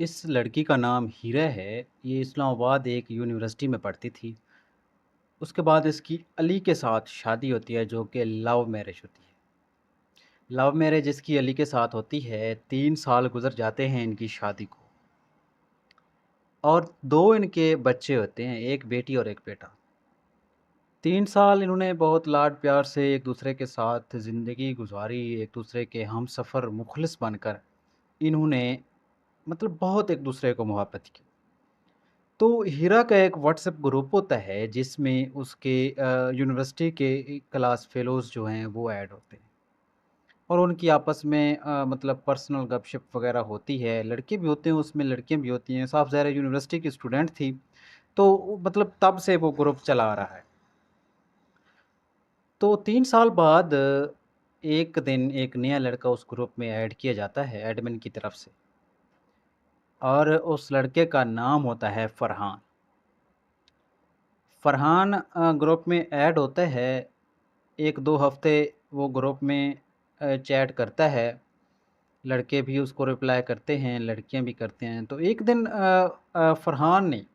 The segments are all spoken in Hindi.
इस लड़की का नाम हीरा है। ये इस्लामाबाद एक यूनिवर्सिटी में पढ़ती थी। उसके बाद इसकी अली के साथ शादी होती है जो कि लव मैरिज होती है। लव मैरिज इसकी अली के साथ होती है। 3 साल गुज़र जाते हैं इनकी शादी को और 2 इनके बच्चे होते हैं, 1 बेटी और 1 बेटा। 3 साल इन्होंने बहुत लाड प्यार से एक-दूसरे के साथ ज़िंदगी गुज़ारी, एक-दूसरे के हमसफ़र मुख़लिस बनकर इन्होंने मतलब बहुत एक-दूसरे को मोहब्बत की। तो हीरा का एक व्हाट्सएप ग्रुप होता है जिसमें उसके यूनिवर्सिटी के क्लास फेलोज़ जो हैं वो ऐड होते हैं और उनकी आपस में मतलब पर्सनल गपशप वगैरह होती है। लड़के भी होते हैं उसमें, लड़कियाँ भी होती हैं। साफ़ ज़ाहिर है यूनिवर्सिटी की स्टूडेंट थी, तो मतलब तब से वो ग्रुप चला आ रहा है। तो 3 साल बाद एक दिन एक नया लड़का उस ग्रुप में ऐड किया जाता है एडमिन की तरफ से और उस लड़के का नाम होता है फ़रहान। फ़रहान ग्रुप में ऐड होता है। 1-2 हफ़्ते वो ग्रुप में चैट करता है। लड़के भी उसको रिप्लाई करते हैं, लड़कियाँ भी करते हैं। तो एक दिन फ़रहान ने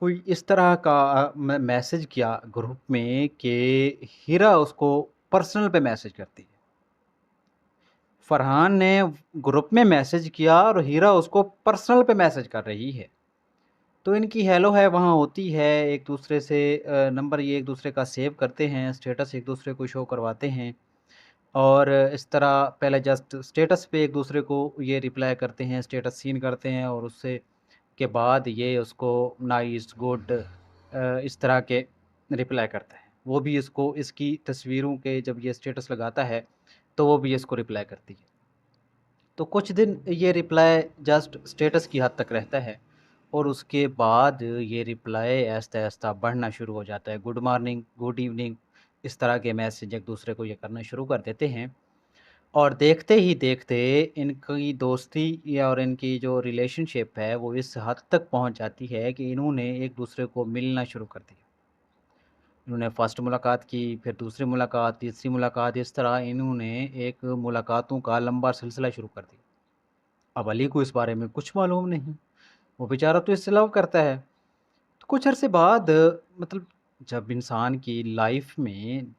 कोई इस तरह का मैसेज किया ग्रुप में कि हीरा उसको पर्सनल पे मैसेज करती है। फ़रहान ने ग्रुप में मैसेज किया और हीरा उसको पर्सनल पे मैसेज कर रही है। तो इनकी हेलो हाय वहाँ होती है, एक-दूसरे से नंबर ये एक-दूसरे का सेव करते हैं, स्टेटस एक-दूसरे को शो करवाते हैं और इस तरह पहले जस्ट स्टेटस पे एक-दूसरे को ये रिप्लाई करते हैं, स्टेटस सीन करते हैं और उससे के बाद ये उसको नाइस, गुड इस तरह के रिप्लाई करता है। वो भी इसको इसकी तस्वीरों के जब ये स्टेटस लगाता है, तो वो भी इसको रिप्लाई करती है। तो कुछ दिन ये रिप्लाई जस्ट स्टेटस की हद तक रहता है और उसके बाद ये रिप्लाई आहिस्ता-आहिस्ता बढ़ना शुरू हो जाता है। गुड मॉर्निंग, गुड इवनिंग इस तरह के मैसेज एक-दूसरे को ये करना शुरू कर देते हैं और देखते ही देखते इनकी दोस्ती या और इनकी जो रिलेशनशिप है वो इस हद तक पहुँच जाती है कि इन्होंने एक-दूसरे को मिलना शुरू कर दिया। इन्होंने फर्स्ट मुलाकात की, फिर दूसरी मुलाकात, तीसरी मुलाकात, इस तरह इन्होंने एक मुलाकातों का लंबा सिलसिला शुरू कर दिया। अब अली को इस बारे में कुछ मालूम नहीं, वो बेचारा तो इससे लव करता है। तो कुछ अरसे बाद मतलब जब इंसान की लाइफ में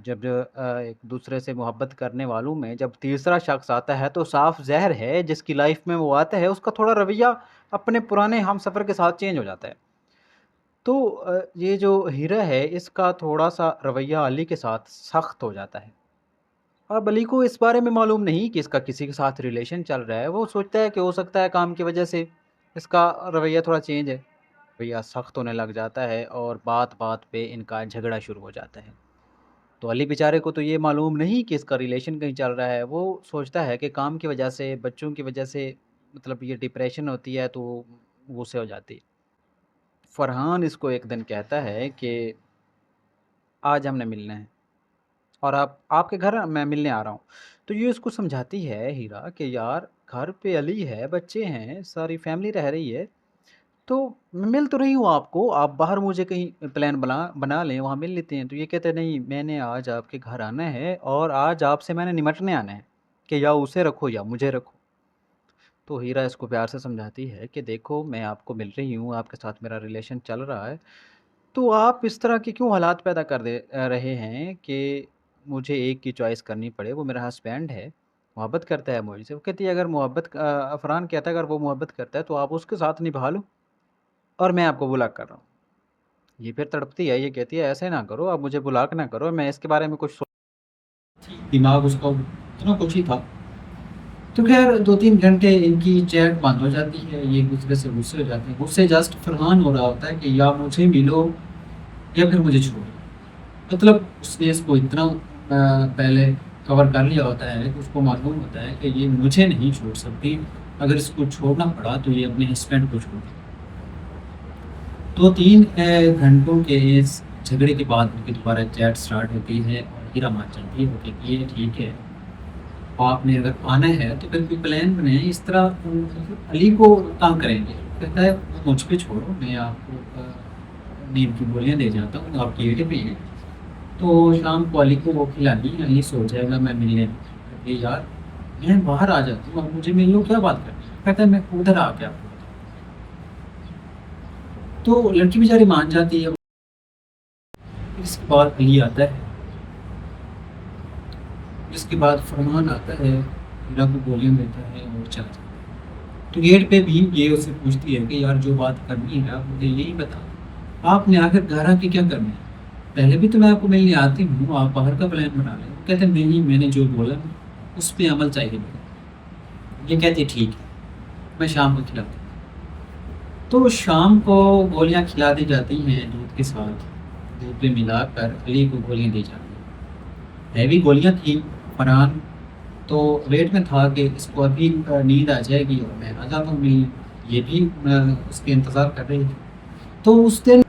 जब एक दूसरे से मोहब्बत करने वालों में जब तीसरा शख्स आता है तो साफ ज़ाहिर है जिसकी लाइफ में वो आता है उसका थोड़ा रवैया अपने पुराने हमसफ़र के साथ चेंज हो जाता है। तो ये जो हीरा है इसका थोड़ा-सा रवैया अली के साथ सख्त हो जाता है। अब अली को इस बारे में मालूम नहीं कि इसका किसी के साथ रिलेशन चल रहा है। वो सोचता है कि हो सकता है काम की वजह से इसका रवैया थोड़ा चेंज है। रवैया सख्त होने लग जाता है और बात-बात पे इनका झगड़ा शुरू हो जाता है। तो अली बेचारे को तो ये मालूम नहीं कि इसका रिलेशन कहीं चल रहा है। वो सोचता है कि काम की वजह से, बच्चों की वजह से मतलब ये डिप्रेशन होती है तो गुस्से हो जाती है। फरहान इसको एक दिन कहता है कि आज हमने मिलना है और आप आपके घर मैं मिलने आ रहा हूँ। तो ये उसको समझाती है हीरा कि यार घर पे अली है, बच्चे हैं, सारी फैमिली रह रही है। तो मैं मिल तो रही हूँ आपको, आप बाहर मुझे कहीं प्लान बना बना लें, वहाँ मिल लेते हैं। तो ये कहते हैं नहीं मैंने आज आपके घर आना है और आज आपसे मैंने निमटने आना है, कि या उसे रखो या मुझे रखो। तो हीरा इसको प्यार से समझाती है कि देखो मैं आपको मिल रही हूँ, आपके साथ मेरा रिलेशन चल रहा है, तो आप इस तरह के क्यों हालात पैदा कर रहे हैं कि मुझे एक की चॉइस करनी पड़े, वो मेरा हस्बैंड है, मोहब्बत करता है मुझसे। वो कहती है अगर फरहान कहता है अगर वो मोहब्बत करता है तो आप उसके साथ निभा लो और मैं आपको ब्लॉक कर रहा हूँ। ये फिर तड़पती है, ये कहती है ऐसे ना करो, आप मुझे ब्लॉक ना करो, मैं इसके बारे में कुछ दिमाग उसका इतना कुछ ही था। तो ख़ैर 2-3 घंटे इनकी चैट बंद हो जाती है, ये एक-दूसरे से गुस्से हो जाते हैं। गुस्से जस्ट फरहान हो रहा होता है कि या मुझे मिलो या फिर मुझे छोड़ो। मतलब उसने इसको इतना पहले कवर कर लिया होता है कि उसको मालूम होता है कि ये मुझे नहीं छोड़ सकती, अगर इसको छोड़ना पड़ा तो ये अपने हस्बैंड को छोड़ देगी। 2-3 घंटों के इस झगड़े के बाद उनकी दोबारा चैट स्टार्ट होती है और हीरा मान जाती है कि ये ठीक है, आपने अगर आना है तो फिर कोई प्लान बनाएँ। इस तरह मतलब अली को तंग करेंगे। कहता है मुझ पे छोड़ो, मैं आपको नींद की गोलियाँ दे जाता हूँ, आप पेट पे हैं। तो शाम को अली को वो खिलानी, अली सो जाएगा, मैं मिलने कहती है यार मैं बाहर आ जाती हूँ, अब मुझे मिल लो, क्या बात करनी है? कहता है मैं उधर आ गया। तो लड़की बेचारी मान जाती है। इसके बाद अली आता है, इसके बाद फरमान आता है, हीरा को गोलियां देता है और चला जाता है। तो गेट पे भी ये उससे पूछती है कि यार जो बात करनी है आप मुझे यही बता, आपने आखिर घर आके क्या करना है? पहले भी तो मैं आपको मिलने आती हूँ, आप बाहर का प्लान बना लें। कहते नहीं, मैंने जो बोला उस पर अमल चाहिए मेरे। ये कहती ठीक है, मैं शाम को खिलाती हूँ। तो शाम को गोलियाँ खिला दी जाती हैं दूध के साथ, दूध में मिलाकर अली को गोलियाँ दी जाती हैं। हैवी गोलियाँ थी। फरहान तो वेट में था कि इसको अभी नींद आ जाएगी और मैं आ जाता हूँ मिलने। ये भी उसके इंतज़ार कर रही थी। तो उस दिन